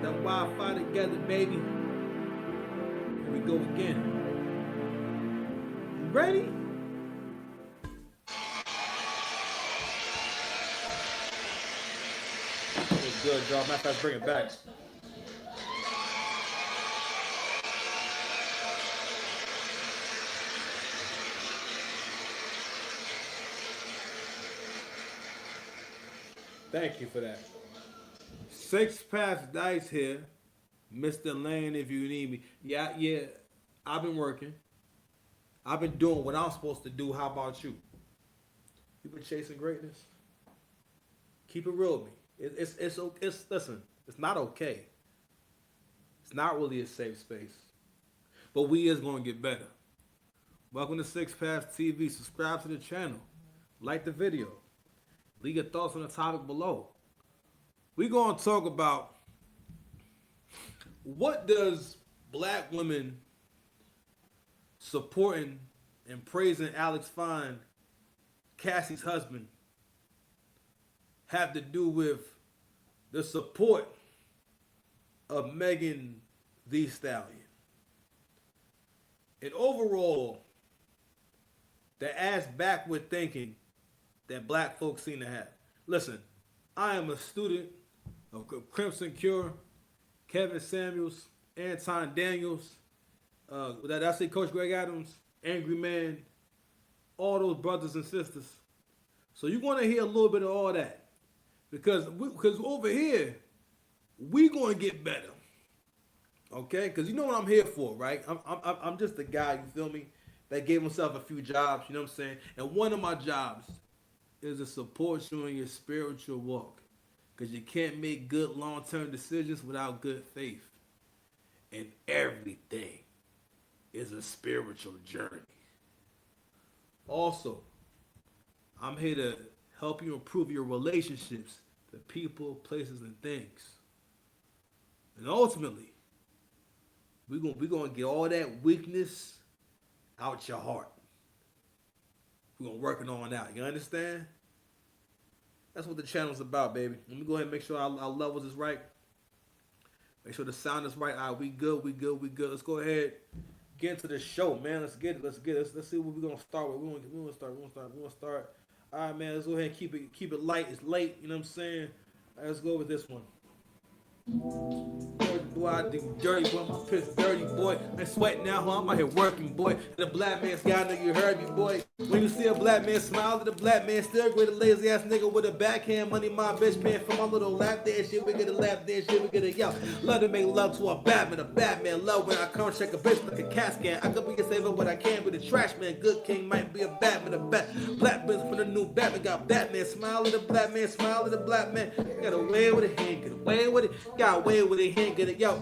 that Wi-Fi together, baby. Here we go again. You ready? It's good, y'all. Matter of fact, bring it back. Thank you for that. Six Paths Dice here. Mr. Lane, if you need me. Yeah. I've been working. I've been doing what I'm supposed to do. How about you? You been chasing greatness? Keep it real with me. It's listen. It's not okay. It's not really a safe space, but we is gonna get better. Welcome to Six Paths TV. Subscribe to the channel. Like the video. Leave your thoughts on the topic below. We're gonna talk about what does black women supporting and praising Alex Fine, Cassie's husband, have to do with the support of Megan Thee Stallion. And overall, the ass backward thinking that black folks seem to have. Listen, I am a student of Crimson Cure, Kevin Samuels, Anton Daniels, did I say Coach Greg Adams, Angry Man, all those brothers and sisters. So you want to hear a little bit of all that. Because over here, we going to get better. Okay? Because you know what I'm here for, right? I'm just a guy, you feel me, that gave himself a few jobs, you know what I'm saying? And one of my jobs is to support you in your spiritual walk. Because you can't make good long-term decisions without good faith. And everything is a spiritual journey. Also, I'm here to help you improve your relationships to people, places, and things. And ultimately, we're gonna get all that weakness out your heart. We're gonna work it on out. You understand? That's what the channel's about, baby. Let me go ahead and make sure our levels is right. Make sure the sound is right. All right, we good. Let's go ahead, get into the show, man. Let's get it. Let's see what we're gonna start with. We're gonna start. All right, man. Let's go ahead and keep it light. It's late. You know what I'm saying? All right, let's go with this one. Dirty boy, I do dirty boy, my piss dirty boy. I ain't sweating now, huh? I'm out here working, boy. The black man's got nigga, you heard me, boy. When you see a black man smile, the black man still great, a lazy ass nigga with a backhand money, my bitch paying for my little lap dance shit. We get a lap dance shit, we get a yo. Love to make love to a Batman love when I come check a bitch like a cat scan. I could be a saver, but I can't be the trash man. Good king might be a Batman, a black bitch for the new Batman. Got Batman smile at the black man, smile at the black man. Got away with it, he ain't get away with it. Got away with it, he ain't get it, yo.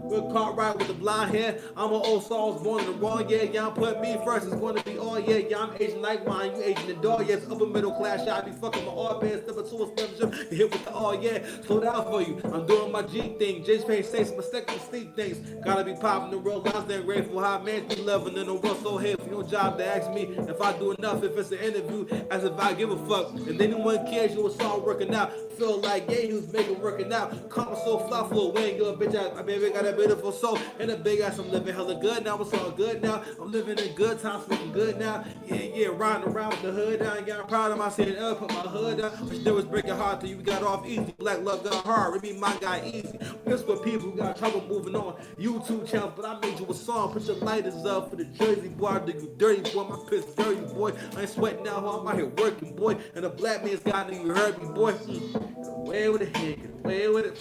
We're caught right with the blonde hair. I'm an old soul, I was born in the wrong year. Y'all put me first, it's gonna be all year. Yeah, I'm Asian like wine, you Asian the dog. Yes, upper middle class, y'all be fucking my all bands. Step into a sponsorship, you hit with the all yeah. Slow down for you, I'm doing my G thing. James Payne say some mistake with sleep things. Gotta be popping the real lines, they're grateful. How man be loving in the world so here for your job to ask me if I do enough, if it's an interview, as if I give a fuck. And anyone cares, you was all working out. Feel like yeah, you was making working out. Come so fly for a wing, you're a bitch ass. My baby got a beautiful soul and a big ass. I'm living hella good now. It's all good now. I'm living in good times, looking good now. Yeah, riding around with the hood down. Yeah, I'm proud of myself. Put my hood down. Which there was breaking hard till you got off easy. Black love got hard. It be my guy easy. This for people who got trouble moving on YouTube channels, but I made you a song. Put your lighters up for the Jersey boy. I dig you dirty boy. My piss dirty boy. I ain't sweating now. I'm out here working boy. And the black man's got me. You heard me boy. Get away with it. Get away with it.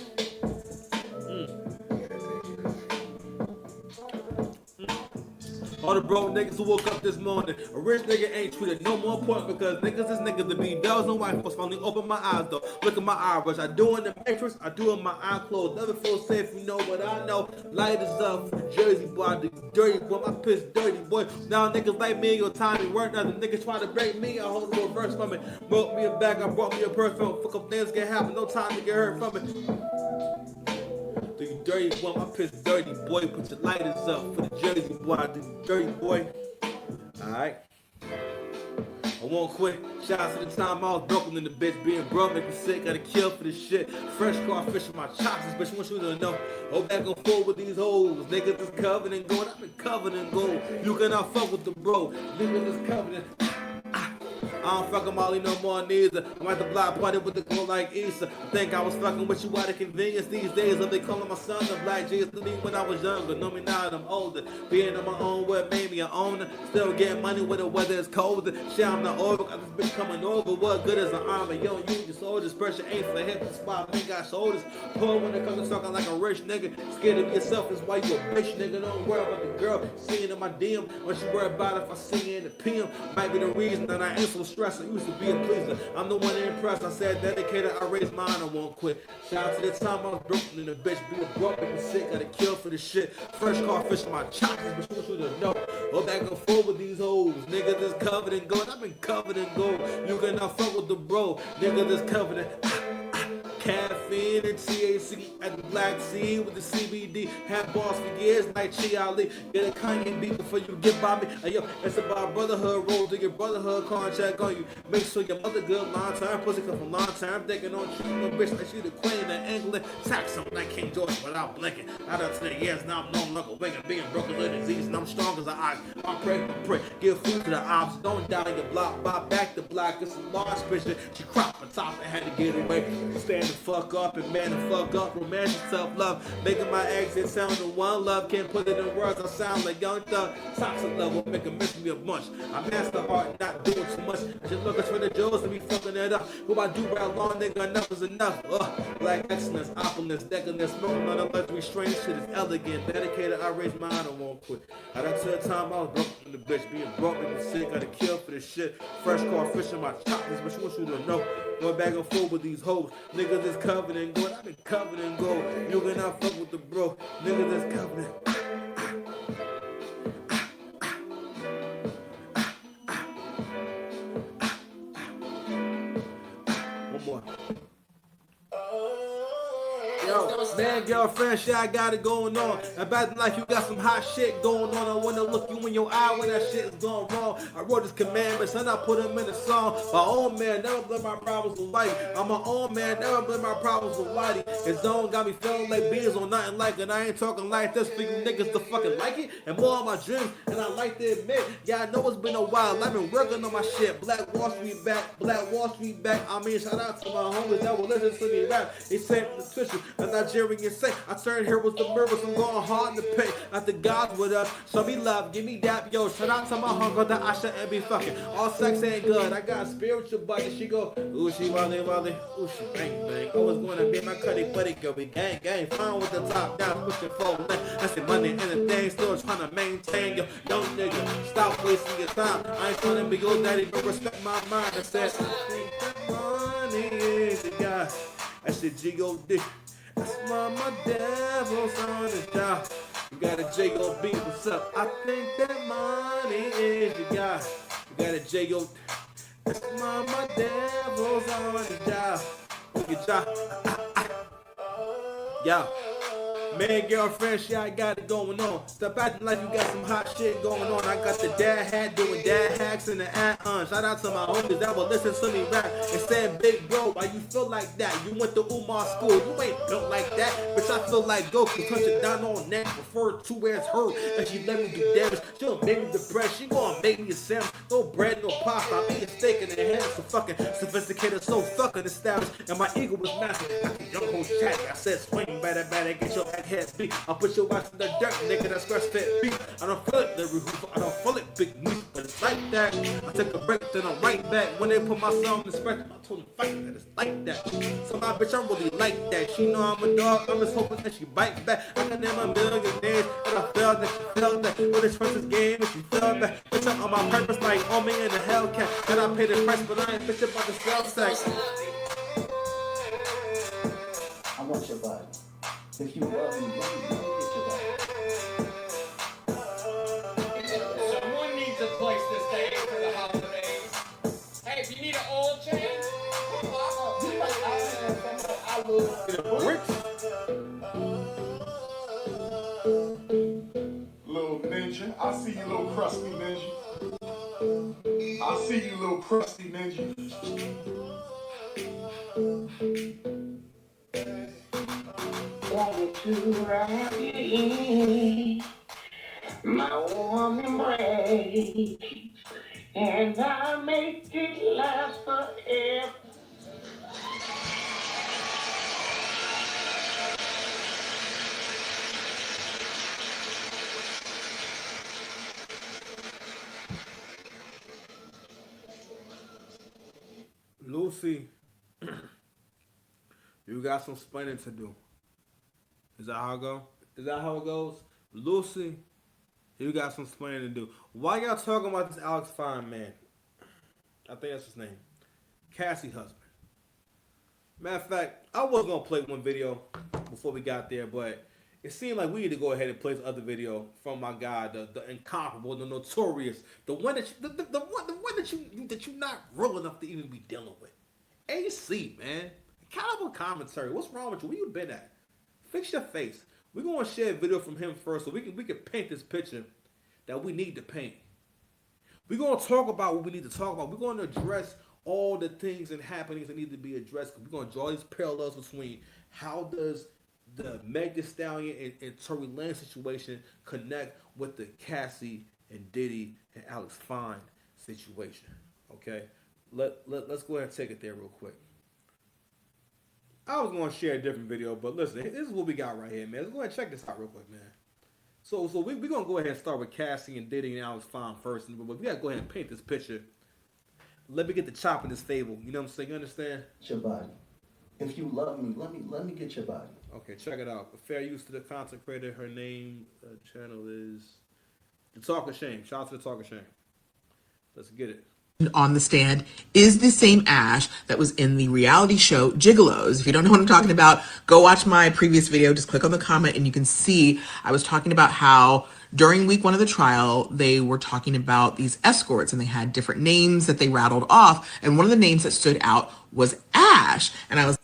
All the broke niggas who woke up this morning. A rich nigga ain't treated no more point because niggas is niggas to be bells and white folks. Finally open my eyes though. Look at my eyebrows. I do in the matrix. I do in my eye closed. Never feel safe. You know what I know. Light is up for the Jersey boy. I do dirty boy. My piss dirty boy. Now niggas like me, your time weren't nothing. Niggas try to break me. I hold a little verse from it. Broke me a bag. I brought me a perfume. Fuck up things can happen. No time to get hurt from it. Do you dirty boy, my piss dirty boy. Put your lighters up for the Jersey boy. I do dirty boy. Alright. I won't quit. Shout out to the time I was broken in the bitch. Being broke, make me sick, gotta kill for this shit. Fresh car, fishing my chops, this bitch wants you to know. Go back and forth with these hoes. Niggas is covered in gold, I've been covered in gold. You cannot fuck with the bro. Niggas is covered in. I don't fuck with Molly no more neither. I'm at the block party with the glow like Easter. I think I was fucking with you out of convenience these days. Or they calling my son the black Jesus to me when I was younger. Know me now that I'm older. Being on my own what made me an owner. Still getting money when the weather is colder. Shit, I'm not over, got this bitch coming over. What good is an armor? Yo, you your soldiers. Pressure ain't for hip, the spot man got shoulders. Poor when it comes to talking like a rich nigga. Scared of yourself is why you a bitch nigga. Don't worry about the girl seeing in my DM. What you worry about if I see you in the PM? Might be the reason that I ain't so stressed. I used to be a pleaser. I'm the one to impress. I said dedicated, I raised mine, I won't quit. Shout out to the time I was broken in the bitch. Being broke, making sick, gotta kill for the shit. Fresh car, fishing my chops, bitch, want you to know. Go back and forth with these hoes. Niggas is covered in gold, I've been covered in gold. You cannot fuck with the bro. Niggas is covered in caffeine and THC at the Black Sea with the CBD. Had balls for years like Chi Ali. Get a Kanye beat before you get by me. Hey, yo, it's about brotherhood. Roll to your brotherhood contract on you. Make sure your mother good long time. Pussy come from long time. Thinking on treating a bitch like she the queen of England. Tax something like King George without blinking. Out of 10 years now I'm no longer waking. Being broken with disease and I'm strong as an ox. I pray. Give food to the ops. Don't die on your block. Buy back the block. It's a large bitch. She cropped on top and had to get away. Stand the fuck up and man the fuck up. Romantic self-love. Making my exit sound to one love. Can't put it in words. I sound like Young Thug. Toxic level. Make a miss me a bunch. I master art, not doing too much. I just looking for the jewels to be fucking it up. Who I do right along, nigga, enough is enough. Black excellence, opulence, decadence. Smoking on the luxury strange shit is elegant. Dedicated, I raise mine, I won't quit. I done to the time I was broke in the bitch. Being broke in the sick, gotta kill for this shit. Fresh car, fishing my choppers, but she wants you to know. Going back and forth with these hoes. Niggas is covered in gold. I've been covered in gold. You cannot fuck with the bro. Niggas is covered in. One more. Yo, man, girlfriend, shit, I got it going on. About like you got some hot shit going on. I wanna look you in your eye when that shit is going wrong. I wrote this commandments and I put them in a song. My own man, never blame my problems with white. I'm my own man, never blame my problems with whitey. His zone got me feeling like beers or nothing like it. I ain't talking like this for you niggas to fucking like it. And more on my dreams, and I like to admit, yeah, I know it's been a while. I've been working on my shit. Black Wall Street back, Black Wall Street back. I mean, shout out to my homies that will listen to me rap. They say the tissue. A Nigerian say, I turn heroes to murderers, I'm going hard to pay. At the gods with us, show me love, give me that, yo. Shout out to my hunger that I shouldn't be fucking. All sex ain't good, I got a spiritual buddy. She go, ooh, she wally, ooh, she bang, bang. I was gonna be my cutty buddy, girl, we gang, fine with the top down, pushing forward. That's the money and the thing, still trying to maintain your young nigga. Stop wasting your time, I ain't trying to be your daddy, but respect my mind. I said, I think that money is the guy. I said, G-O-D. That's why my devil's on the job. You got a J-O-B, what's up? I think that money is your guy. You got a J-O-B. That's why my devil's on the job. Look at y'all. Yo. Man, girlfriend, shit, I got it going on. Stop acting like you got some hot shit going on. I got the dad hat doing dad hacks in the ad-on. Shout out to my homies that will listen to me rap and saying, big bro, why you feel like that? You went to Umar school, you ain't built like that. Bitch, I feel like Goku, touch it down on neck, refer to where it's hurt. And she let me do damage, she gon' make me depressed. She gon' make me a sandwich, no bread, no pasta. I'm eating steak in the hand, so fucking sophisticated, so fucking established. And my ego was massive, I can young hoes chat. I said, swing, better, get your head beat. I'll put your ass in the dirt, nigga, that's scratch that beat. I don't feel it, the roof, I don't feel it, big meat, but it's like that. I take a break, then I'm right back. When they put my song in the spectrum, I told them fight that, it's like that. So my bitch, I'm really like that. She know I'm a dog, I'm just hoping that she bite back. I can name a million names, and I felt that she felt that. When it's first game, and she felt that. Bitch, I'm on my purpose, like on me in the Hellcat. Then I pay the price, but I ain't bitch about the self sex. I want your body. If you love me, let me get your body. Someone needs a place to stay for the holidays. Hey, if you need an oil change, I will. Little ninja, I see you, little crusty ninja. I see you, little crusty ninja. Wanted to wrap you in my warm embrace, and I make it last forever. Lucy, you got some explaining to do. Is that how it go? Is that how it goes? Lucy, you got some explaining to do. Why y'all talking about this Alex Fine man? I think that's his name. Cassie husband. Matter of fact, I was gonna play one video before we got there, but it seemed like we need to go ahead and play this other video from my guy, the incomparable, the notorious, the one that the one that you not real enough to even be dealing with. AC, man. Accountable commentary. What's wrong with you? Where you been at? Fix your face. We're gonna share a video from him first so we can paint this picture that we need to paint. We're going to talk about what we need to talk about. We're going to address all the things and happenings that need to be addressed. We're going to draw these parallels between how does the Meg Thee Stallion and Tory Lanez situation connect with the Cassie and Diddy and Alex Fine situation. Okay? Let's go ahead and take it there real quick. I was going to share a different video, but listen, this is what we got right here, man. Let's go ahead and check this out real quick, man. So we're going to go ahead and start with Cassie and Diddy and Alex Fine first. But we got to go ahead and paint this picture. Let me get the chop in this fable. You know what I'm saying? You understand? Your body. If you love me, let me get your body. Okay, check it out. Fair use to the content creator. Her name, channel is The Talk of Shame. Shout out to The Talk of Shame. Let's get it. On the stand is the same Ash that was in the reality show Gigolos. If you don't know what I'm talking about, go watch my previous video. Just click on the comment and you can see I was talking about how during week 1 of the trial, they were talking about these escorts and they had different names that they rattled off. And one of the names that stood out was Ash. And I was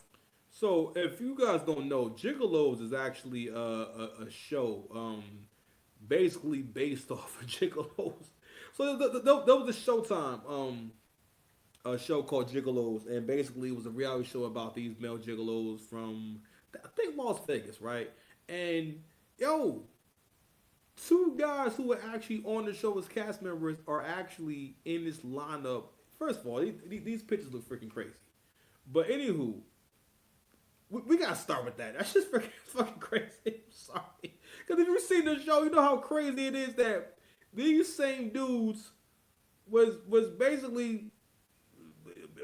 So if you guys don't know, Gigolos is actually a show basically based off of Gigolos. So there was a Showtime a show called Gigolos, and basically it was a reality show about these male gigolos from I think Las Vegas, right? And yo, 2 guys who were actually on the show as cast members are actually in this lineup. First of all, these pictures look freaking crazy. But anywho, we gotta start with that. That's just freaking fucking crazy. I'm sorry, because if you've seen the show, you know how crazy it is that these same dudes was basically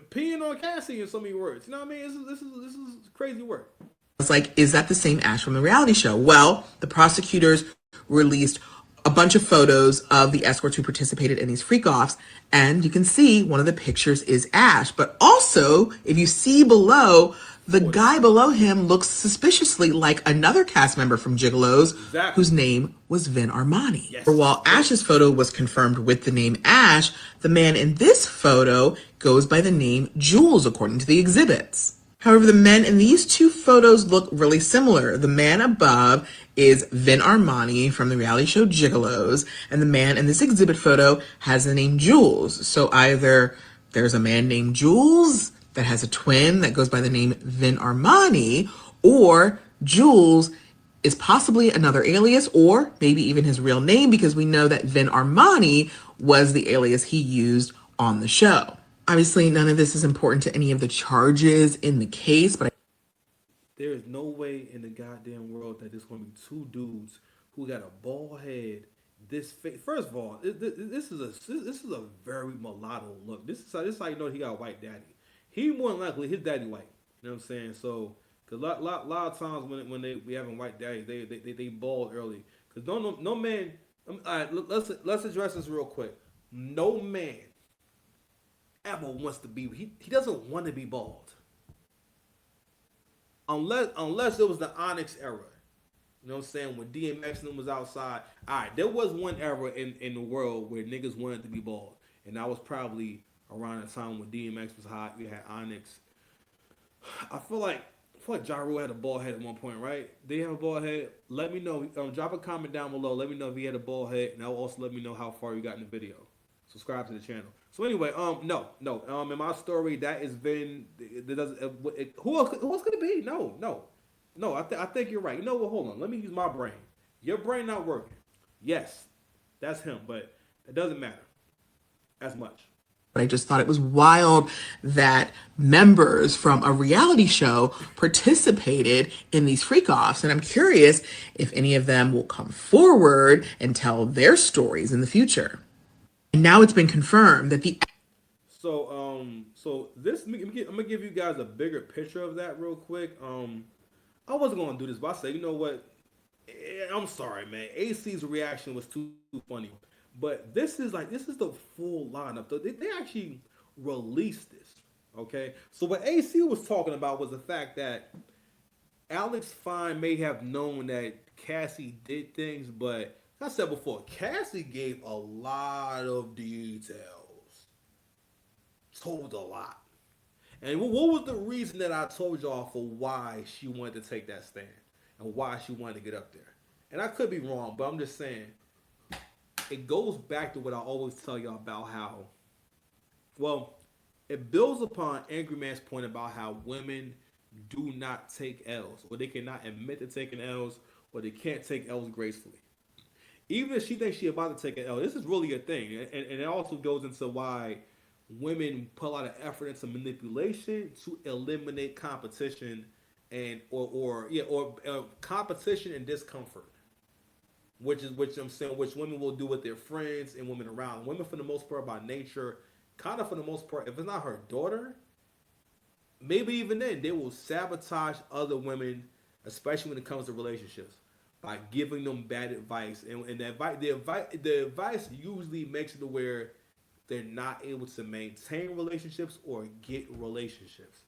peeing on Cassie in so many words. You know what I mean? This is crazy work. was like, is that the same Ash from the reality show? Well, the prosecutors released a bunch of photos of the escorts who participated in these freak-offs, and you can see one of the pictures is Ash. But also, if you see below, the guy below him looks suspiciously like another cast member from Gigolos, Exactly. whose name was Vin Armani. Yes. While Ash's photo was confirmed with the name Ash, the man in this photo goes by the name Jules, according to the exhibits. However, the men in these 2 photos look really similar. The man above is Vin Armani from the reality show Gigolos, and the man in this exhibit photo has the name Jules. So either there's a man named Jules that has a twin that goes by the name Vin Armani, or Jules is possibly another alias, or maybe even his real name, because we know that Vin Armani was the alias he used on the show. Obviously, none of this is important to any of the charges in the case, but There is no way in the goddamn world that there's going to be 2 dudes who got a bald head. First of all, this is a very mulatto look. This is how you know he got a white daddy. He more than likely his daddy white. You know what I'm saying? So, cause a lot of times when we having white daddies, they bald early. Cause no man. All right, let's address this real quick. No man ever wants to be. He doesn't want to be bald. Unless it was the Onyx era. You know what I'm saying? When DMX and them was outside. Alright, there was one era in the world where niggas wanted to be bald. And that was probably around the time when DMX was hot. We had Onyx. I feel like Ja Rule had a bald head at one point, right? Did he have a bald head? Let me know. Drop a comment down below. Let me know if he had a bald head. And that will also let me know how far you got in the video. Subscribe to the channel. So anyway, in my story, that has been, that doesn't, who else could it be? No. I think you're right. You know what? Hold on. Let me use my brain. Your brain not working. Yes, that's him, but it doesn't matter as much. I just thought it was wild that members from a reality show participated in these freak offs. And I'm curious if any of them will come forward and tell their stories in the future. And now it's been confirmed that the So this, I'm gonna give you guys a bigger picture of that real quick. I wasn't gonna do this, but I said, you know what? I'm sorry, man. AC's reaction was too funny, but this is the full lineup. They actually released this. Okay, so what AC was talking about was the fact that Alex Fine may have known that Cassie did things, but like I said before, Cassie gave a lot of details, told a lot. And what was the reason that I told y'all for why she wanted to take that stand and why she wanted to get up there? And I could be wrong, but I'm just saying it goes back to what I always tell y'all about how, well, it builds upon Angry Man's point about how women do not take L's, or they cannot admit to taking L's, or they can't take L's gracefully. Even if she thinks she's about to take an L, this is really a thing, and it also goes into why women put a lot of effort into manipulation to eliminate competition or competition and discomfort, which I'm saying, which women will do with their friends and women around. Women, for the most part, by nature, kind of for the most part, if it's not her daughter, maybe even then, they will sabotage other women, especially when it comes to relationships, by giving them bad advice. And the advice usually makes it to where they're not able to maintain relationships or get relationships.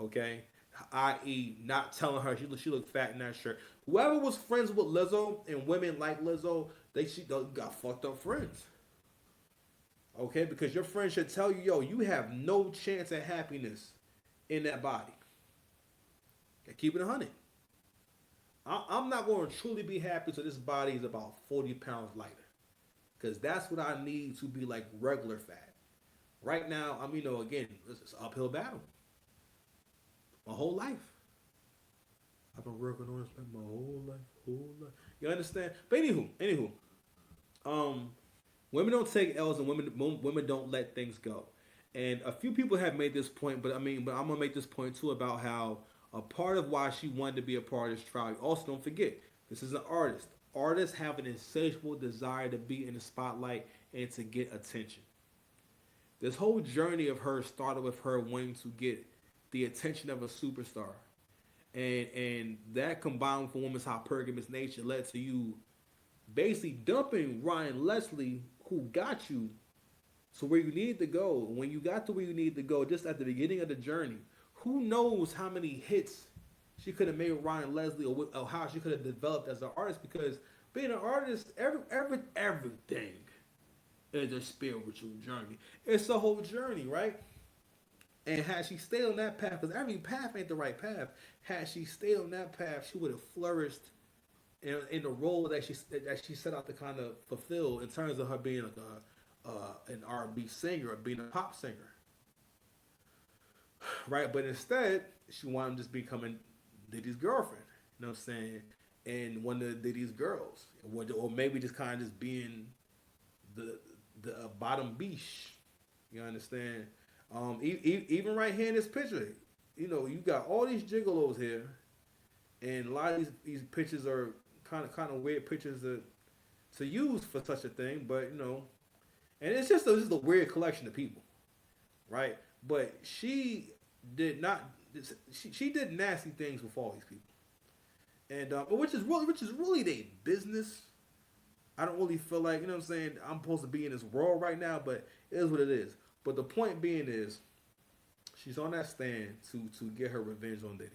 Okay? I.e., not telling her she looked fat in that shirt. Whoever was friends with Lizzo and women like Lizzo, she got fucked up friends. Okay? Because your friend should tell you, yo, you have no chance at happiness in that body. Keep it 100. I'm not going to truly be happy till this body is about 40 pounds lighter. Because that's what I need to be like regular fat. Right now, again, it's an uphill battle. My whole life. I've been working on this my whole life. You understand? But anywho, um, women don't take L's and women don't let things go. And a few people have made this point, but I'm gonna make this point too about how a part of why she wanted to be a part of this trial. Also, don't forget, this is an artist. Artists have an insatiable desire to be in the spotlight and to get attention. This whole journey of her started with her wanting to get the attention of a superstar. And that combined with a woman's hypergamous nature led to you basically dumping Ryan Leslie, who got you to where you needed to go. When you got to where you needed to go, just at the beginning of the journey, who knows how many hits she could have made with Ryan Leslie, or how she could have developed as an artist? Because being an artist, everything is a spiritual journey. It's a whole journey, right? And had she stayed on that path, because every path ain't the right path. Had she stayed on that path, she would have flourished in the role that she set out to kind of fulfill in terms of her being like an R&B singer or being a pop singer, right? But instead, she wanted to just becoming Diddy's girlfriend. You know what I'm saying? And one of Diddy's girls, or maybe just kind of just being the bottom beach. You understand? Even right here in this picture, you got all these gigolos here, and a lot of these pictures are kind of weird pictures to use for such a thing. But and it's just a weird collection of people, right? But she did not. She did nasty things with all these people, and which is really their business. I don't really feel like, what I'm saying, I'm supposed to be in this world right now, but it is what it is. But the point being is, she's on that stand to get her revenge on Diddy.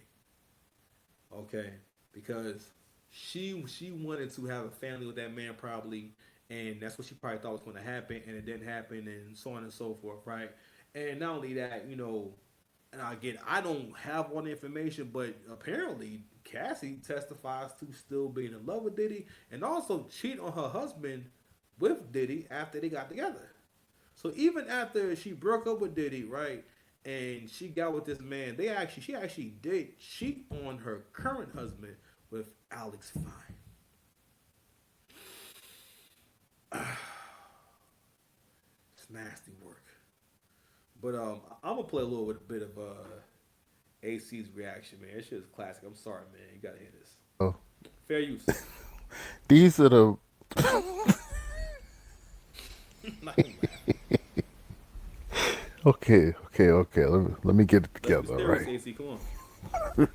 Okay? Because she wanted to have a family with that man probably, and that's what she probably thought was going to happen, and it didn't happen, and so on and so forth, right? And not only that, and again, I don't have all the information, but apparently Cassie testifies to still being in love with Diddy and also cheat on her husband with Diddy after they got together. So even after she broke up with Diddy, right, and she got with this man, she actually did cheat on her current husband with Alex Fine. It's nasty work. But I'm gonna play a little bit of AC's reaction, man. This shit is classic. I'm sorry, man. You gotta hear this. Fair use. These are the Not him laughing. okay. Let me get it Let's be together, all serious, right? AC. Come on.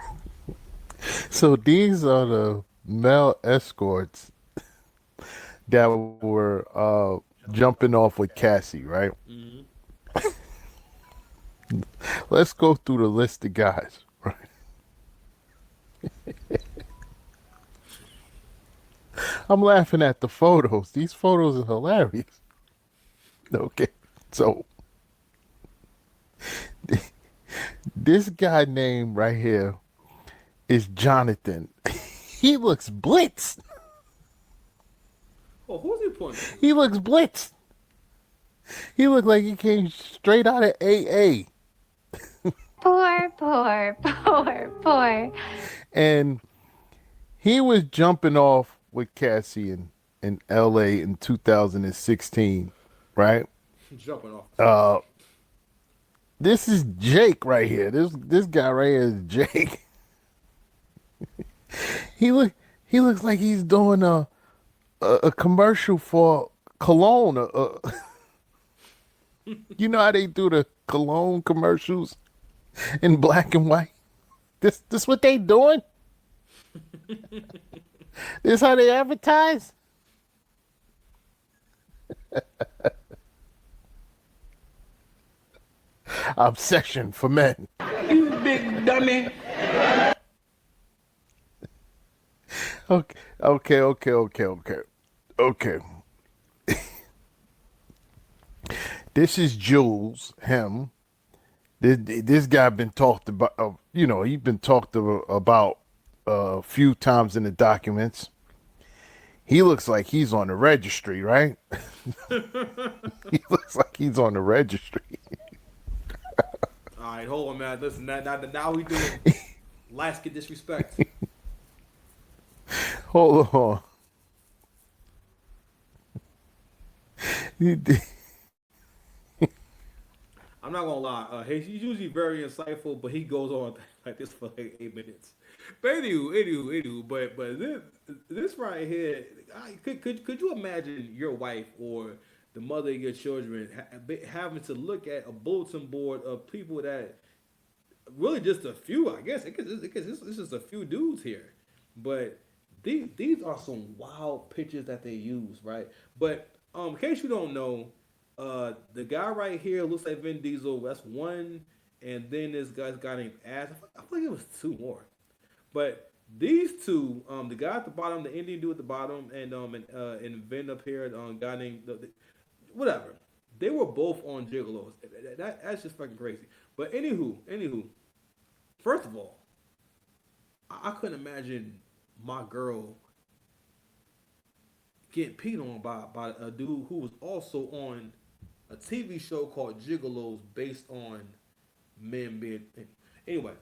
So these are the male escorts that were jumping off with Cassie, right? Mm-hmm. Let's go through the list of guys, right? I'm laughing at the photos. These photos are hilarious. Okay, so this guy named right here is Jonathan. He looks blitzed. Oh, who's he pointing to? He looks blitzed. He looked like he came straight out of AA. Poor. And he was jumping off with Cassie in LA in 2016, right? Jumping off. This is Jake right here. This guy right here is Jake. he looks like he's doing a commercial for cologne. You know how they do the cologne commercials in black and white? This what they doing? This how they advertise? Obsession for men. You big dummy. Okay. This is Jules, him. This guy been talked about, he's been talked about a few times in the documents. He looks like he's on the registry, right? He looks like he's on the registry. All right, hold on, man. Listen, now we doing last get disrespect. Hold on. I'm not gonna lie. He's usually very insightful, but he goes on like this for like 8 minutes. But anywho. But this right here, could you imagine your wife or the mother of your children having to look at a bulletin board of people that really just a few, I guess, because it's just a few dudes here, but these are some wild pictures that they use, right? But in case you don't know, the guy right here looks like Vin Diesel. That's one, and then this guy named Ash. I feel like it was two more, but these two, the guy at the bottom, the Indian dude at the bottom, and Vin up here, guy named whatever. They were both on Gigolos. That's just fucking crazy. But anywho, first of all, I couldn't imagine my girl getting peed on by a dude who was also on a TV show called Gigolos based on men being. Anyway,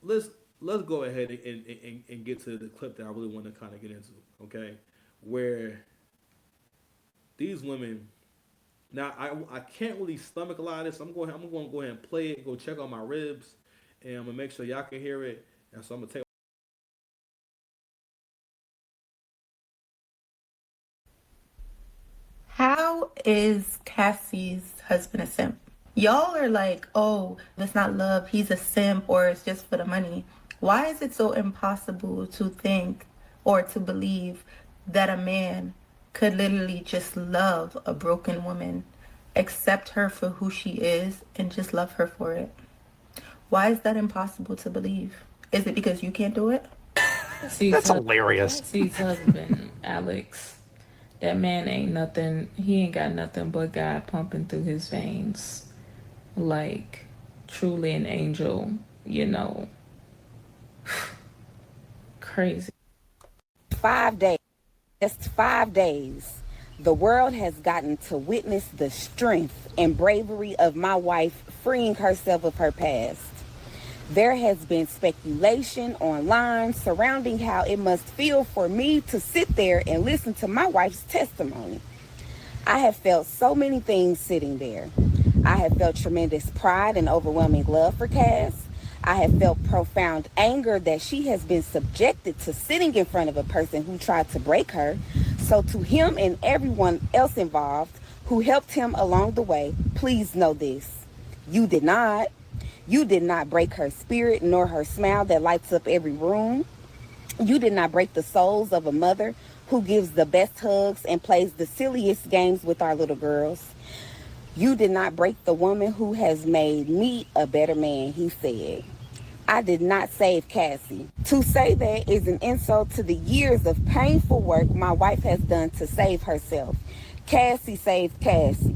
let's go ahead and get to the clip that I really want to kind of get into. Okay, where these women. Now I can't really stomach a lot of this. I'm going to go ahead and play it. Go check on my ribs, and I'm gonna make sure y'all can hear it. And so I'm gonna take. How is Cassie's husband a simp? Y'all are like, oh, that's not love. He's a simp or it's just for the money. Why is it so impossible to think or to believe that a man could literally just love a broken woman, accept her for who she is, and just love her for it? Why is that impossible to believe? Is it because you can't do it? That's hilarious. C's husband, Alex. That man ain't nothing. He ain't got nothing but God pumping through his veins. Like, truly an angel, Crazy. 5 days. Just 5 days. The world has gotten to witness the strength and bravery of my wife freeing herself of her past. There has been speculation online surrounding how it must feel for me to sit there and listen to my wife's testimony. I have felt so many things sitting there. I have felt tremendous pride and overwhelming love for Cass. I have felt profound anger that she has been subjected to sitting in front of a person who tried to break her. So to him and everyone else involved who helped him along the way, please know this. You did not. You did not break her spirit nor her smile that lights up every room. You did not break the souls of a mother who gives the best hugs and plays the silliest games with our little girls. You did not break the woman who has made me a better man, he said. I did not save Cassie. To say that is an insult to the years of painful work my wife has done to save herself. Cassie saved Cassie.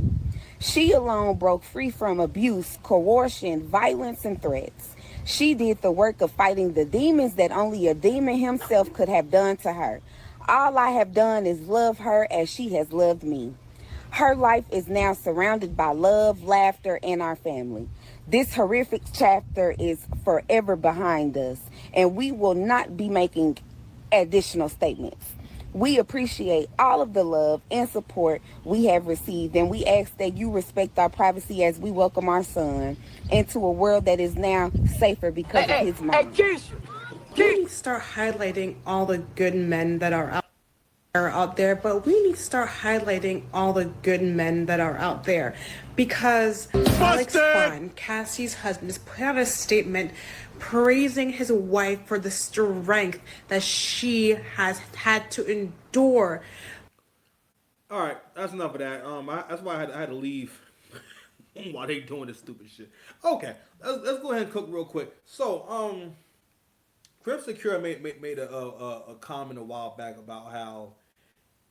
She alone broke free from abuse, coercion, violence, and threats. She did the work of fighting the demons that only a demon himself could have done to her. All I have done is love her as she has loved me. Her life is now surrounded by love, laughter, and our family. This horrific chapter is forever behind us, and we will not be making additional statements. We appreciate all of the love and support we have received, and we ask that you respect our privacy as we welcome our son into a world that is now safer because of his mom. We need to start highlighting all the good men that are out there, but we need to start highlighting all the good men that are out there, because Alex Vaughn, Cassie's husband, has put out a statement praising his wife for the strength that she has had to endure. All right, that's enough of that. That's why I had to leave while they doing this stupid shit. Okay, let's go ahead and cook real quick. So, Crip Secure made a comment a while back about how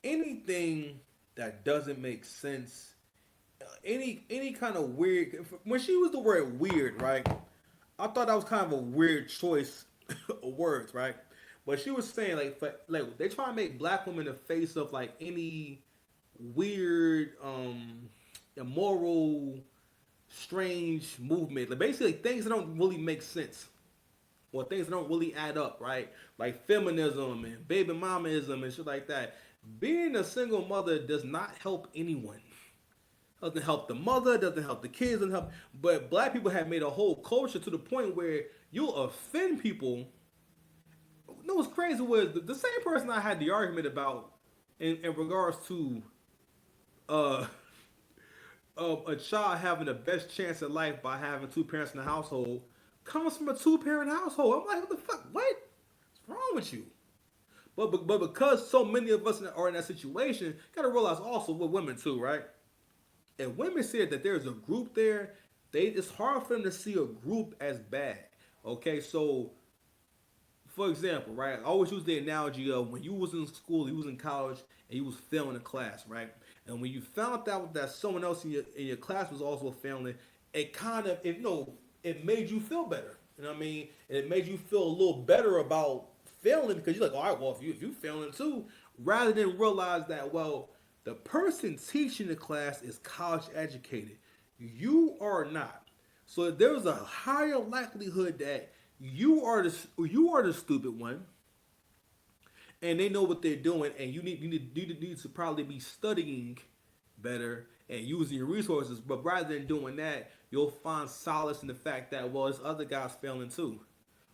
anything that doesn't make sense, any kind of weird. When she used the word weird, right? I thought that was kind of a weird choice of words, right? But she was saying like they try to make black women the face of like any weird, immoral, strange movement. Like basically things that don't really make sense. Or things that don't really add up, right? Like feminism and baby mamaism and shit like that. Being a single mother does not help anyone. Doesn't help the mother, doesn't help the kids, doesn't help. But black people have made a whole culture to the point where you'll offend people. You know what's crazy was the same person I had the argument about in regards to uh, a child having the best chance at life by having two parents in the household comes from a two-parent household. I'm like, what the fuck? What? What's wrong with you? But because so many of us are in that situation, gotta realize also with women too, right? If women said that there's a group there, it's hard for them to see a group as bad. Okay, so for example, right? I always use the analogy of when you was in school, you was in college, and you was failing a class, right? And when you found out that someone else in your class was also failing, it kind of it made you feel better. You know what I mean? And it made you feel a little better about failing because you're like, all right, well, if you failing too, rather than realize that, well, the person teaching the class is college educated. You are not. So there's a higher likelihood that you are the stupid one, and they know what they're doing, and you need to probably be studying better and using your resources. But rather than doing that, you'll find solace in the fact that, well, this other guy's failing too.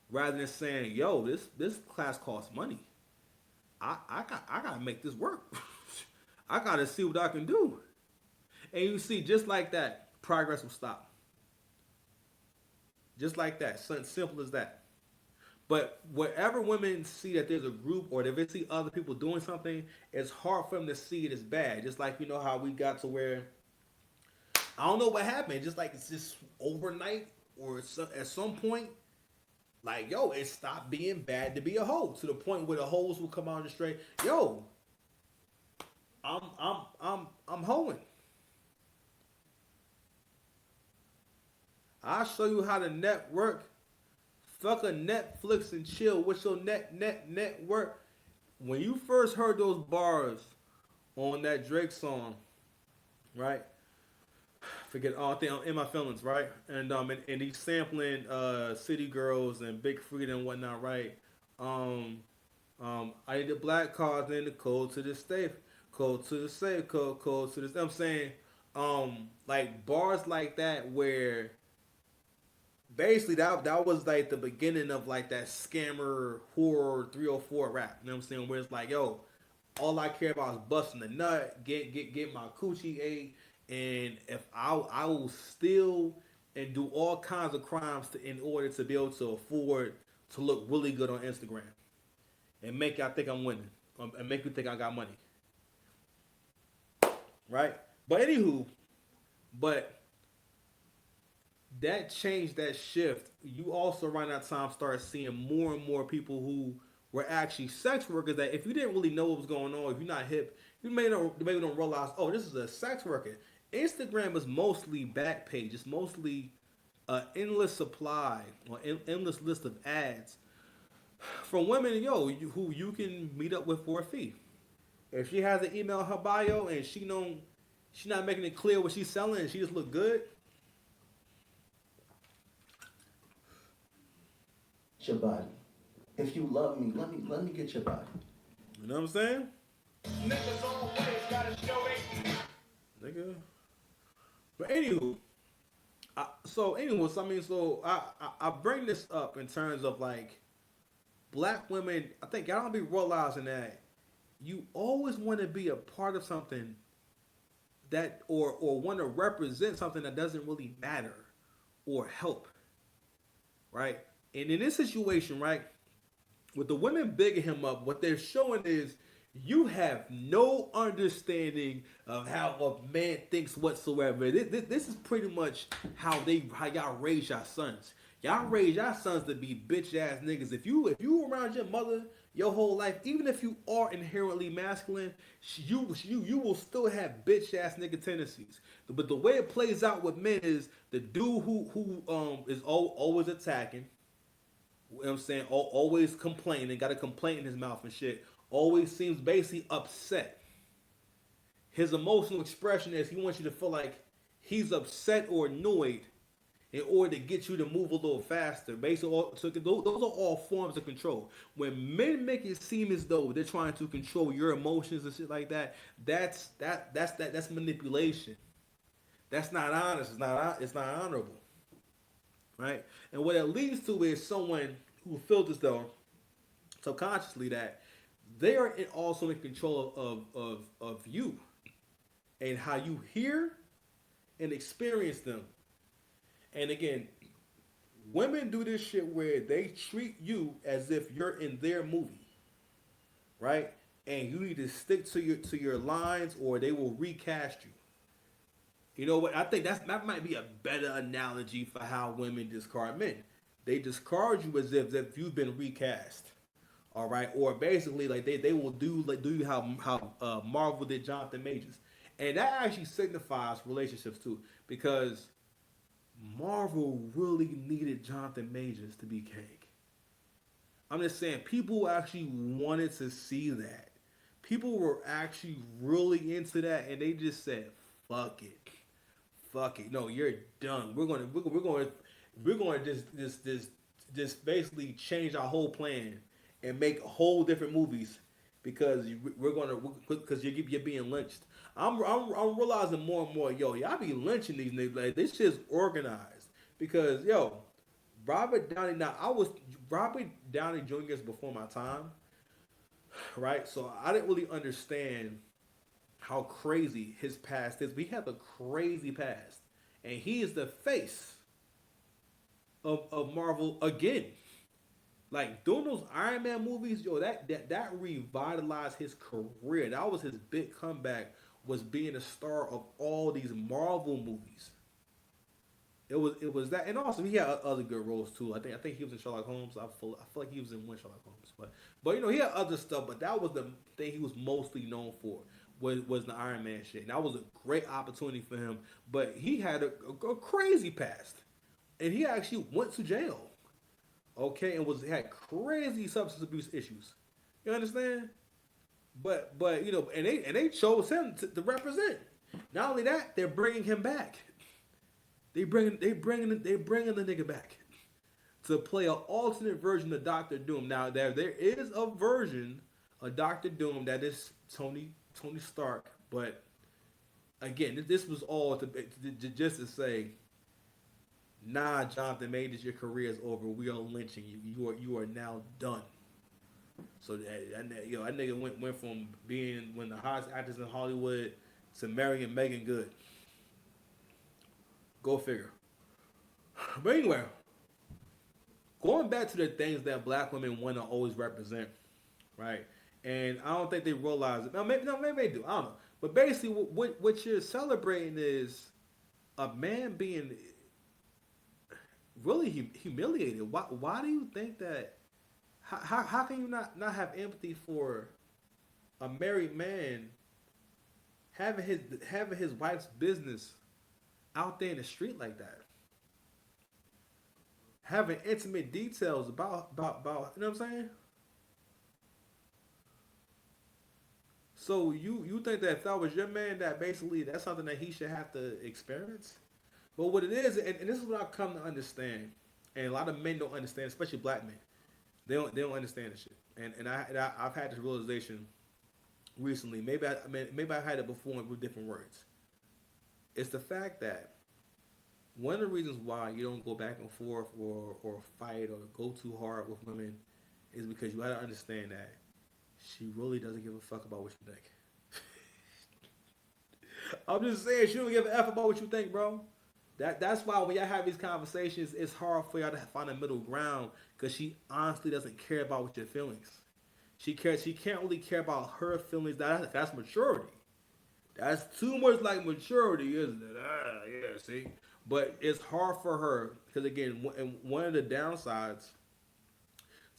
Rather than saying, yo, this class costs money. I gotta make this work. I gotta see what I can do. And you see, just like that, progress will stop. Just like that. Something simple as that. But wherever women see that there's a group or if they see other people doing something, it's hard for them to see it as bad. Just like, how we got to where, I don't know what happened. Just like it's just overnight or at some point, like, yo, it stopped being bad to be a hoe. To the point where the hoes will come out on the straight, yo, I'm hoeing. I'll show you how to network. Fuck a Netflix and chill with your network. When you first heard those bars on that Drake song, right? Forget all thing in my feelings, right? And he's sampling City Girls and Big Freedom and whatnot, right? Um, I need the black cards in the code to the safe, code to the safe, code to this. I'm saying, like bars like that where basically that was like the beginning of like that scammer horror 304 rap. You know what I'm saying? Where it's like, yo, all I care about is busting the nut, get my coochie ate, and if I will steal and do all kinds of crimes in order to be able to afford to look really good on Instagram and make y'all think I'm winning, and make you think I got money, right? But anywho, but that change, that shift, you also around that time start seeing more and more people who were actually sex workers that if you didn't really know what was going on, if you're not hip, you maybe don't realize, oh, this is a sex worker. Instagram is mostly back page. It's mostly endless supply or endless list of ads from women, who you can meet up with for a fee. If she has an email in her bio and she not making it clear what she's selling and she just look good, Your body. If you love me, let me get your body. you know what I'm saying? Niggas always gotta show they Nigga. But anywho, I bring this up in terms of like black women. I think y'all don't be realizing that you always want to be a part of something that or want to represent something that doesn't really matter or help, right? And in this situation, right, with the women bigging him up, what they're showing is you have no understanding of how a man thinks whatsoever. This is pretty much how y'all raise your sons. Y'all raise your sons to be bitch ass niggas. If you around your mother your whole life, even if you are inherently masculine, you will still have bitch ass nigga tendencies. But the way it plays out with men is the dude who is always attacking. You know what I'm saying? Always complaining, got a complaint in his mouth and shit. Always seems basically upset. His emotional expression is he wants you to feel like he's upset or annoyed in order to get you to move a little faster. Basically, those are all forms of control. When men make it seem as though they're trying to control your emotions and shit like that, that's manipulation. That's not honest. It's not honorable, right? And what it leads to is someone who feels as though subconsciously that they are also in control of you and how you hear and experience them. And again, women do this shit where they treat you as if you're in their movie, right? And you need to stick to your lines or they will recast you. You know what? I think that might be a better analogy for how women discard men. They discard you as if you've been recast. All right, or basically like they will do how Marvel did Jonathan Majors, and that actually signifies relationships too because Marvel really needed Jonathan Majors to be cake. I'm just saying people actually wanted to see that. People were actually really into that, and they just said, "Fuck it, fuck it. No, you're done. We're going to just basically change our whole plan and make whole different movies because you're being lynched." I'm realizing more and more, y'all be lynching these niggas. Like this shit's organized because Robert Downey. Now Robert Downey Jr. is before my time, right? So I didn't really understand how crazy his past is. We have a crazy past, and he is the face of Marvel again. Like doing those Iron Man movies, that revitalized his career. That was his big comeback. Was being a star of all these Marvel movies. It was that, and also he had other good roles too. I think he was in Sherlock Holmes. I feel like he was in one Sherlock Holmes, but he had other stuff. But that was the thing he was mostly known for was the Iron Man shit. And that was a great opportunity for him. But he had a crazy past, and he actually went to jail. Okay, and had crazy substance abuse issues. You understand? but you know, and they chose him to represent. Not only that, they're bringing him back. They bringing the nigga back to play an alternate version of Doctor Doom. Now there is a version of Doctor Doom that is Tony Stark, but again, this was all just to say, nah, Jonathan Majors, your career is over. We are lynching you. You are now done. So that nigga went from being one of the hottest actors in Hollywood to marrying Megan Good. Go figure. But anyway, going back to the things that black women want to always represent, right? And I don't think they realize it. Maybe they do. I don't know. But basically, what you're celebrating is a man being really humiliated. Why do you think that? How can you not have empathy for a married man having his wife's business out there in the street like that? Having intimate details about you know what I'm saying? So you think that if that was your man, that basically that's something that he should have to experience? But what it is, and this is what I come to understand, and a lot of men don't understand, especially black men. They don't understand this shit. I've had this realization recently. Maybe I had it before with different words. It's the fact that one of the reasons why you don't go back and forth or fight or go too hard with women is because you gotta understand that she really doesn't give a fuck about what you think. I'm just saying, she don't give a F about what you think, bro. That's why when y'all have these conversations, it's hard for y'all to find a middle ground because she honestly doesn't care about what your feelings. She can't really care about her feelings. That's maturity. That's too much like maturity, isn't it? Yeah, see. But it's hard for her because again, one of the downsides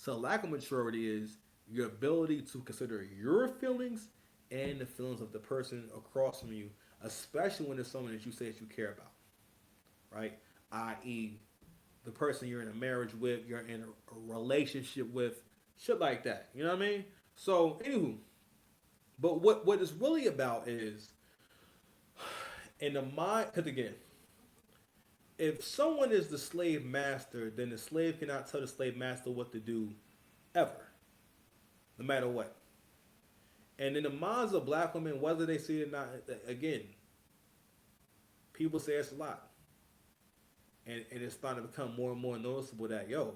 to lack of maturity is your ability to consider your feelings and the feelings of the person across from you, especially when it's someone that you say that you care about, right? I.e., the person you're in a marriage with, you're in a relationship with, shit like that. You know what I mean? So, anywho, but what it's really about is in the mind, because again, if someone is the slave master, then the slave cannot tell the slave master what to do ever, no matter what. And in the minds of black women, whether they see it or not, again, people say it's a lot. And it's starting to become more and more noticeable that, yo,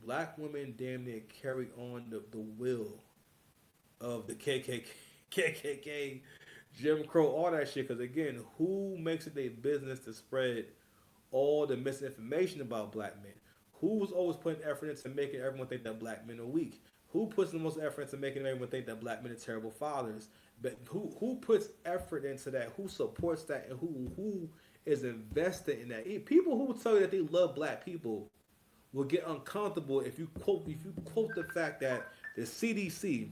black women damn near carry on the will of the KKK, Jim Crow, all that shit. Because again, who makes it their business to spread all the misinformation about black men? Who's always putting effort into making everyone think that black men are weak? Who puts the most effort into making everyone think that black men are terrible fathers? But who puts effort into that? Who supports that? And who is invested in that? People who tell you that they love black people will get uncomfortable if you quote the fact that the CDC,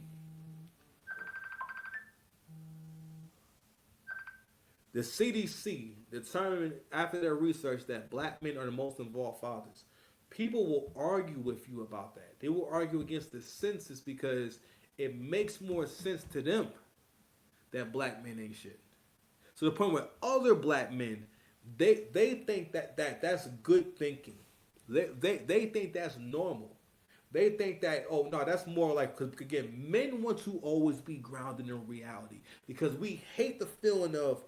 determined after their research that black men are the most involved fathers. People will argue with you about that. They will argue against the census because it makes more sense to them that black men ain't shit. To the point where other black men, they think that's good thinking. They think that's normal. They think that, oh no, that's more like, because again, men want to always be grounded in reality because we hate the feeling of,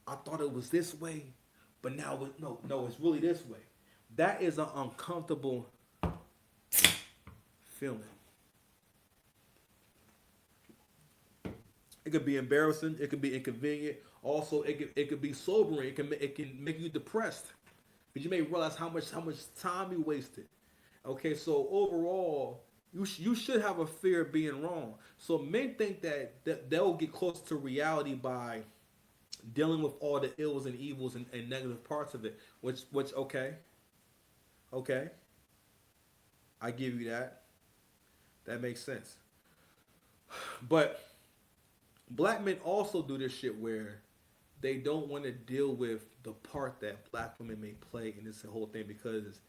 I thought it was this way, but now no, it's really this way. That is an uncomfortable feeling. It could be embarrassing. It could be inconvenient. Also, it could be sobering. It can make you depressed. But you may realize how much time you wasted. Okay, so overall, you should have a fear of being wrong. So men think that they'll get close to reality by dealing with all the ills and evils and negative parts of it. Which okay, I give you that. That makes sense. But black men also do this shit where they don't want to deal with the part that black women may play in this whole thing because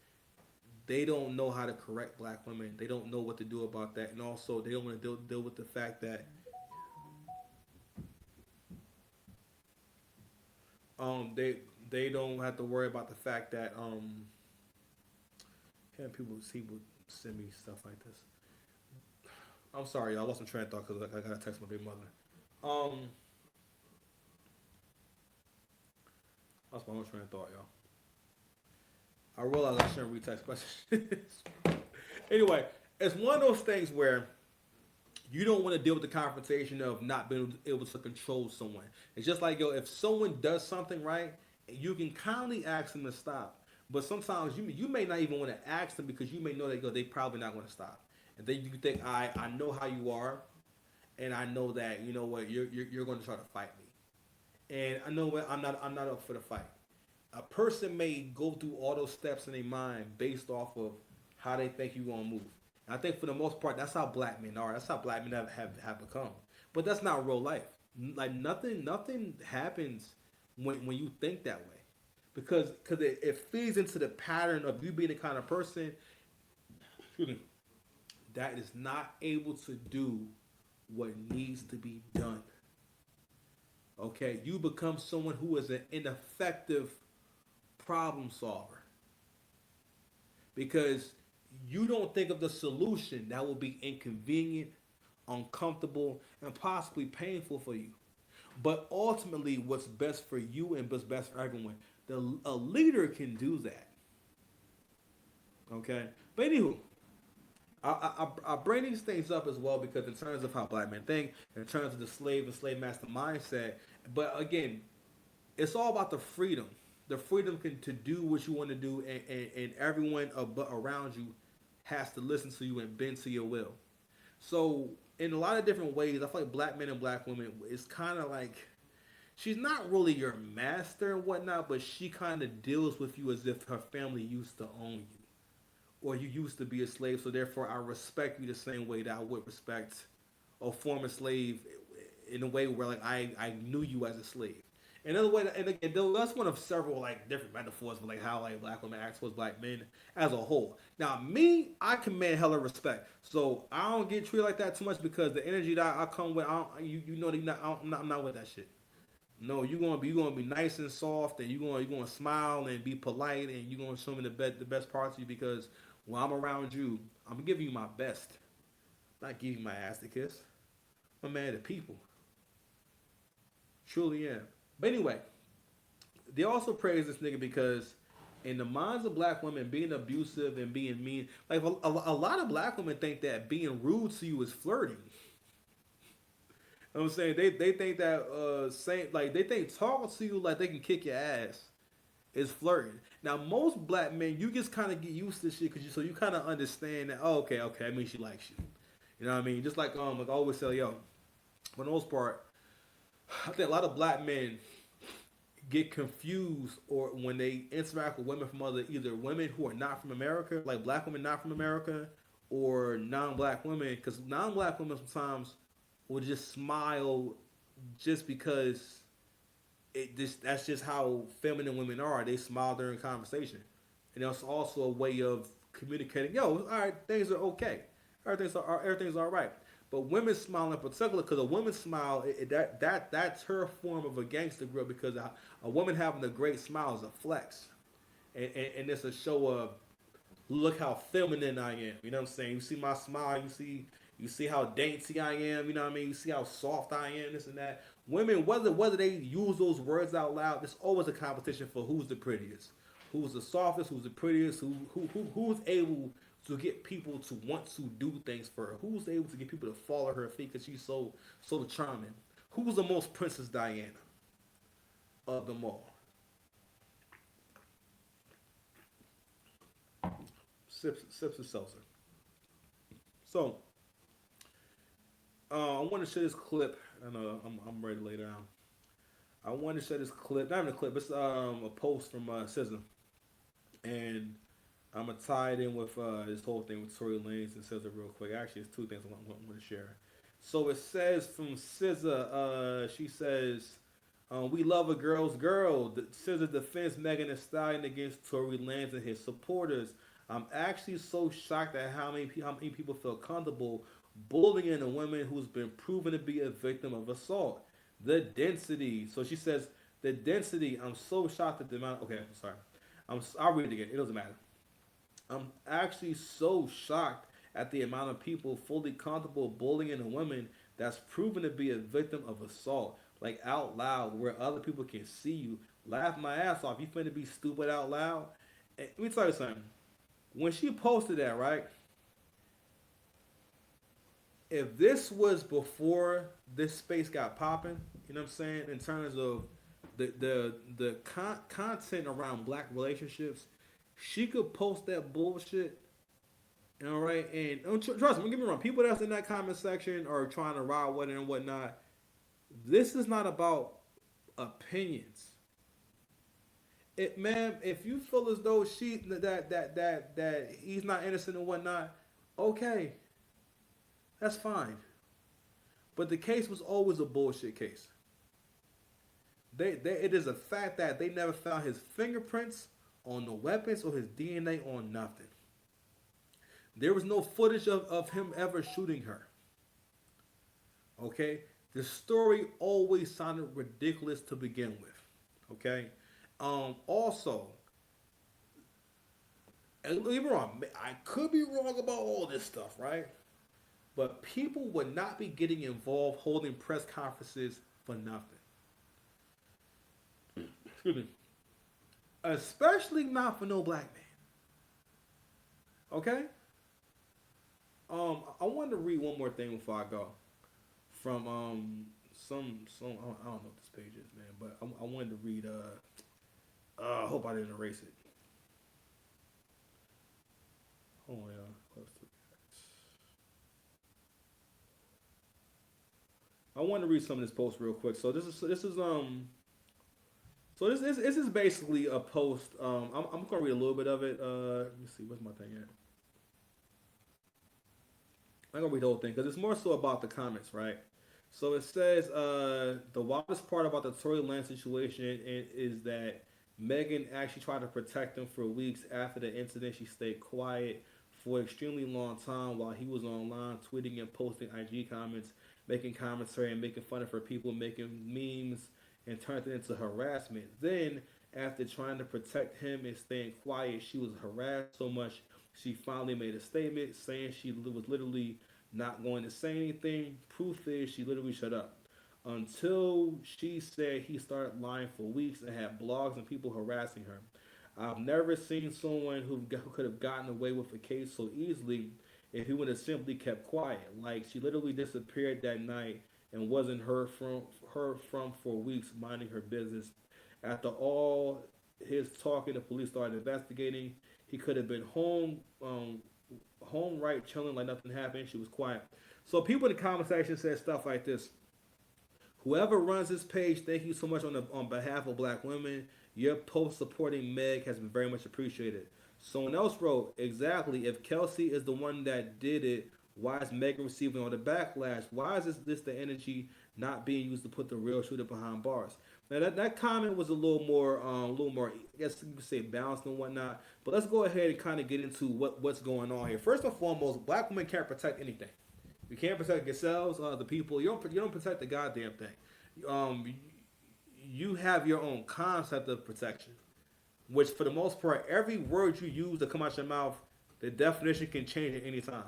they don't know how to correct black women. They don't know what to do about that. And also, they don't want to deal with the fact that They don't have to worry about the fact that people send me stuff like this. I'm sorry, y'all. I lost my train of thought because I gotta text my big mother. Um, I lost my own train of thought, y'all. I realize I shouldn't retext questions. Anyway, it's one of those things where you don't want to deal with the confrontation of not being able to control someone. It's just like, yo, if someone does something right, you can kindly ask them to stop. But sometimes you may not even want to ask them because you may know that, yo, they probably not going to stop. And then you think, I know how you are, and I know that, you know what, you're going to try to fight me. And I know what, I'm not up for the fight. A person may go through all those steps in their mind based off of how they think you're gonna move. And I think for the most part, that's how black men are. That's how black men have become. But that's not real life. Like nothing happens when you think that way, because it feeds into the pattern of you being the kind of person, excuse me, that is not able to do what needs to be done. Okay, you become someone who is an ineffective problem solver because you don't think of the solution that will be inconvenient, uncomfortable, and possibly painful for you. But ultimately, what's best for you and what's best for everyone, a leader can do that. Okay, but anywho, I bring these things up as well because in terms of how black men think, in terms of the slave and slave master mindset, but again, it's all about the freedom. The freedom to do what you want to do, and everyone around you has to listen to you and bend to your will. So, in a lot of different ways, I feel like black men and black women, it's kind of like she's not really your master and whatnot, but she kind of deals with you as if her family used to own you or you used to be a slave. So, therefore, I respect you the same way that I would respect a former slave in a way where like I knew you as a slave. Another way, and again, that's one of several like different metaphors for like how like black women act towards black men as a whole. Now, me, I command hella respect, so I don't get treated like that too much because the energy that I come with, you know, that I'm not with that shit. No, you gonna be nice and soft, and you gonna smile and be polite, and you gonna show me the best parts of you because when I'm around you, I'm gonna give you my best, not give you my ass to kiss. I'm a man of the people, truly am. But anyway, they also praise this nigga because in the minds of black women, being abusive and being mean, like a lot of black women think that being rude to you is flirting. You know what I'm saying? They think that saying like they think talking to you like they can kick your ass is flirting. Now most black men, you just kind of get used to shit because you kind of understand that. Oh, okay, I mean she likes you. You know what I mean? Just like I always say, yo, for the most part, I think a lot of black men get confused or when they interact with women from other either women who are not from America, like black women not from America, or non-black women, because non-black women sometimes will just smile just because that's just how feminine women are. They smile during conversation, and that's also a way of communicating. Yo, all right, things are okay. Everything's all right. But women smile in particular, because a woman's smile, that's her form of a gangster girl. Because a woman having a great smile is a flex, and it's a show of look how feminine I am. You know what I'm saying? You see my smile, you see how dainty I am. You know what I mean? You see how soft I am. This and that. Women, whether they use those words out loud, there's always a competition for who's the prettiest, who's the softest, who's the prettiest, who's able to get people to want to do things for her, who's able to get people to fall at her feet because she's so charming. Who's the most Princess Diana of them all? Sips of seltzer. So I want to share this clip, and I'm ready to lay down. I want to share this clip, not even a clip, it's a post from SZA, and I'm gonna tie it in with this whole thing with Tory Lanez and SZA real quick. Actually, it's two things I want to share. So it says from SZA, she says, "We love a girl's girl." SZA defends Megan Thee Stallion against Tory Lanez and his supporters. I'm actually so shocked at how many people feel comfortable bullying a woman who's been proven to be a victim of assault. The density. So she says The density. I'm so shocked at the amount. Okay, I'm sorry. I'll read it again. It doesn't matter. I'm actually so shocked at the amount of people fully comfortable bullying a woman that's proven to be a victim of assault, like out loud, where other people can see you. Laugh my ass off. You finna be stupid out loud. And let me tell you something. When she posted that, right? If this was before this space got popping, you know what I'm saying? In terms of the content around black relationships, she could post that bullshit. All right, and trust me, don't get me wrong. People that's in that comment section are trying to ride with it and whatnot. This is not about opinions. Ma'am, if you feel as though that he's not innocent and whatnot, okay, that's fine. But the case was always a bullshit case. It is a fact that they never found his fingerprints on the weapons or his DNA on nothing. There was no footage of him ever shooting her. Okay? The story always sounded ridiculous to begin with. Okay? Also, and don't get me wrong, I could be wrong about all this stuff, right? But people would not be getting involved holding press conferences for nothing. Excuse me. Especially not for no black man. Okay? I wanted to read one more thing before I go. From some I don't know what this page is, man, but I wanted to read I hope I didn't erase it. Hold on, y'all. Close to I want to read some of this post real quick. So this is this is basically a post. I'm gonna read a little bit of it. Let me see, where's my thing at? I'm gonna read the whole thing because it's more so about the comments, right? So it says the wildest part about the Tory Lanez situation is that Megan actually tried to protect him for weeks after the incident. She stayed quiet for an extremely long time while he was online tweeting and posting IG comments, making commentary and making fun of her people, making memes, and turned it into harassment. Then, after trying to protect him and staying quiet, she was harassed so much she finally made a statement saying she was literally not going to say anything. Proof is she literally shut up. Until she said he started lying for weeks and had blogs and people harassing her. I've never seen someone who could have gotten away with a case so easily if he would have simply kept quiet. Like, she literally disappeared that night and wasn't heard from for weeks, minding her business. After all his talking, the police started investigating. He could have been home right, chilling like nothing happened. She was quiet. So people in the comment section said stuff like this. Whoever runs this page, thank you so much on behalf of black women. Your post supporting Meg has been very much appreciated. Someone else wrote, exactly, if Kelsey is the one that did it, why is Megan receiving all the backlash? Why is this the energy not being used to put the real shooter behind bars? Now that comment was a little more, I guess you could say balanced and whatnot. But let's go ahead and kind of get into what's going on here. First and foremost, black women can't protect anything. You can't protect yourselves, the people. You don't protect the goddamn thing. You have your own concept of protection, which for the most part, every word you use to come out your mouth, the definition can change at any time.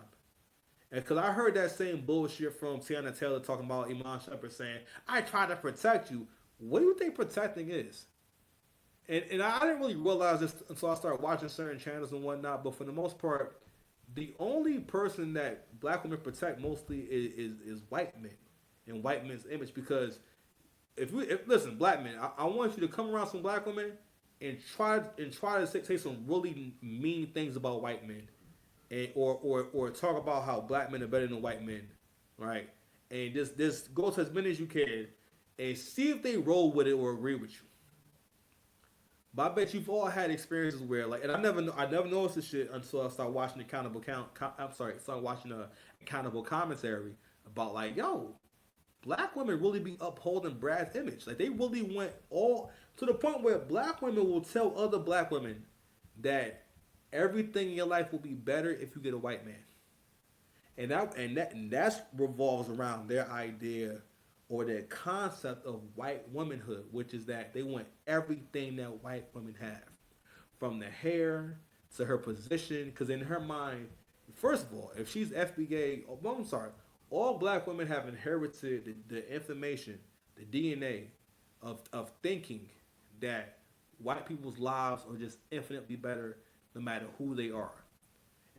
And because I heard that same bullshit from Tiana Taylor talking about Iman Shumpert saying, I try to protect you. What do you think protecting is? And I didn't really realize this until I started watching certain channels and whatnot. But for the most part, the only person that black women protect mostly is white men and white men's image. Because listen, black men, I want you to come around some black women and try to say some really mean things about white men. Or talk about how black men are better than white men, right? And just go to as many as you can and see if they roll with it or agree with you. But I bet you've all had experiences where, like, and I never noticed this shit until I started watching accountable commentary about, like, yo, black women really be upholding Brad's image. Like, they really went all to the point where black women will tell other black women that everything in your life will be better if you get a white man, and that revolves around their idea or their concept of white womanhood, which is that they want everything that white women have, from the hair to her position. Because in her mind, first of all, if she's FBA, oh, well, I'm sorry, all black women have inherited the information, the DNA of thinking that white people's lives are just infinitely better no matter who they are.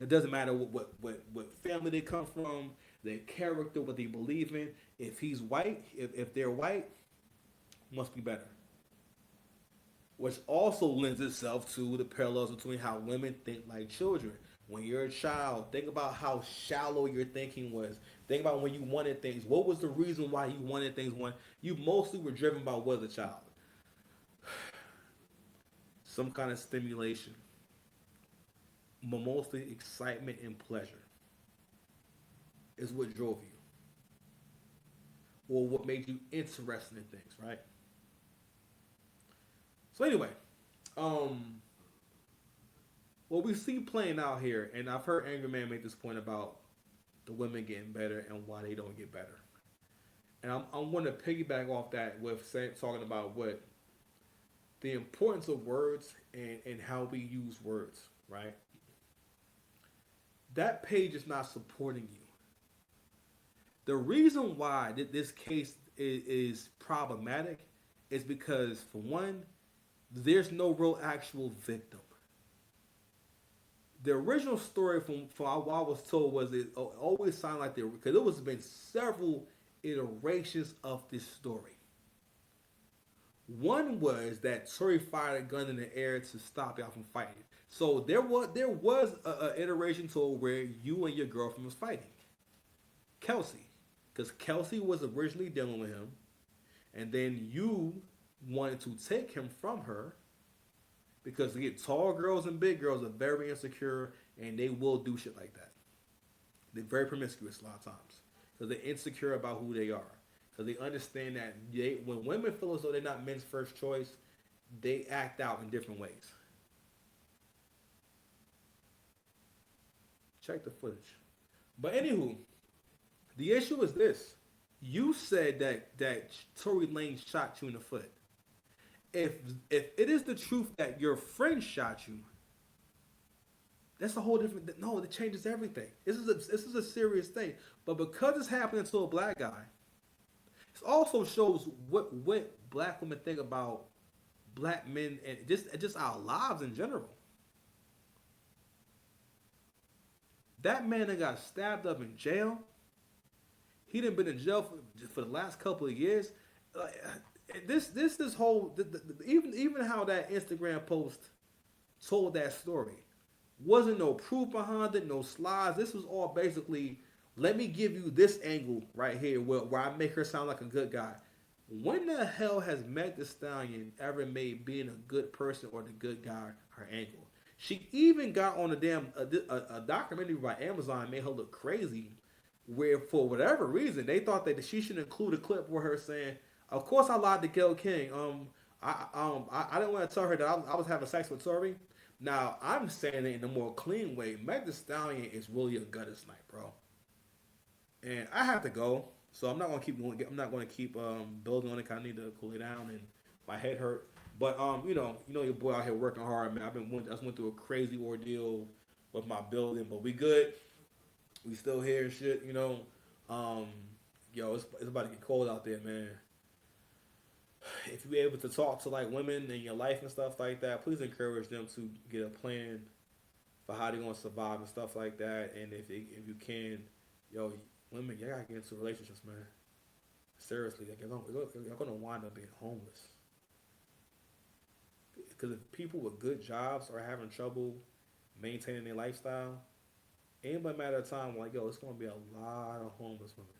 It doesn't matter what family they come from, their character, what they believe in. If he's white, if they're white, must be better. Which also lends itself to the parallels between how women think like children. When you're a child, think about how shallow your thinking was. Think about when you wanted things. What was the reason why you wanted things? When you mostly were driven by what as a child? Some kind of stimulation, but mostly excitement and pleasure is what drove you, or what made you interested in things, right? So anyway, what we see playing out here, and I've heard Angry Man make this point about the women getting better and why they don't get better, and I'm going to piggyback off that with talking about what the importance of words and how we use words, right? That page is not supporting you. The reason why this case is problematic is because, for one, there's no real actual victim. The original story from what I was told was it always sounded like there, because it was been several iterations of this story. One was that Tori fired a gun in the air to stop y'all from fighting. So there was a iteration told where you and your girlfriend was fighting. Kelsey. Because Kelsey was originally dealing with him, and then you wanted to take him from her, because tall girls and big girls are very insecure, and they will do shit like that. They're very promiscuous a lot of times, because they're insecure about who they are. Because they understand that when women feel as though they're not men's first choice, they act out in different ways. Check the footage. But anywho, the issue is this. You said that Tory Lane shot you in the foot. If it is the truth that your friend shot you, that's a whole different. No, it changes everything. This is a serious thing. But because it's happening to a black guy, it also shows what black women think about black men and just our lives in general. That man that got stabbed up in jail, he done been in jail for the last couple of years. This whole even how that Instagram post told that story, wasn't no proof behind it, no slides. This was all basically, let me give you this angle right here where I make her sound like a good guy. When the hell has Meg Thee Stallion ever made being a good person or the good guy her angle? She even got on a documentary by Amazon and made her look crazy, where for whatever reason they thought that she should include a clip where her saying, "Of course I lied to Gayle King. I didn't want to tell her that I was having sex with Tori." Now I'm saying it in a more clean way. Meg Thee Stallion is really a gutter snipe, bro. And I have to go, so I'm not gonna keep going. I'm not gonna keep building on it. 'Cause I need to cool it down and my head hurt. But you know your boy out here working hard, man. I just went through a crazy ordeal with my building, but we good. We still here and shit, you know. Yo, it's about to get cold out there, man. If you're able to talk to like women in your life and stuff like that, please encourage them to get a plan for how they're gonna survive and stuff like that. And if you can, yo, women, you gotta get into relationships, man. Seriously, like you're gonna wind up being homeless. Because if people with good jobs are having trouble maintaining their lifestyle, ain't but a matter of time. Like, yo, it's gonna be a lot of homeless women.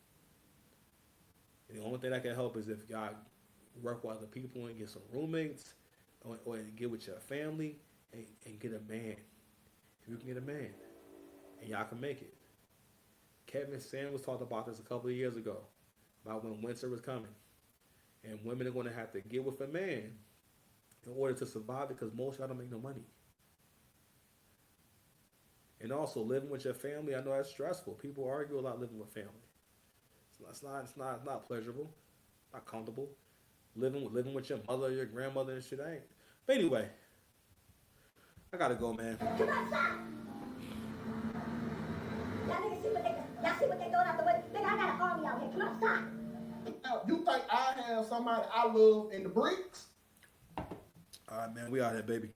And the only thing that can help is if y'all work with other people and get some roommates, or get with your family and get a man. If you can get a man, and y'all can make it. Kevin Samuels talked about this a couple of years ago, about when winter was coming, and women are going to have to get with a man in order to survive, because most of y'all don't make no money. And also living with your family, I know that's stressful. People argue a lot living with family. So it's not pleasurable. Not comfortable. Living with your mother, your grandmother and shit. I ain't. But anyway, I gotta go, man. Y'all see what they doing out the way? Nigga, I got an army out here. Come outside. You think I have somebody I love in the bricks? All right, man. We out here, baby.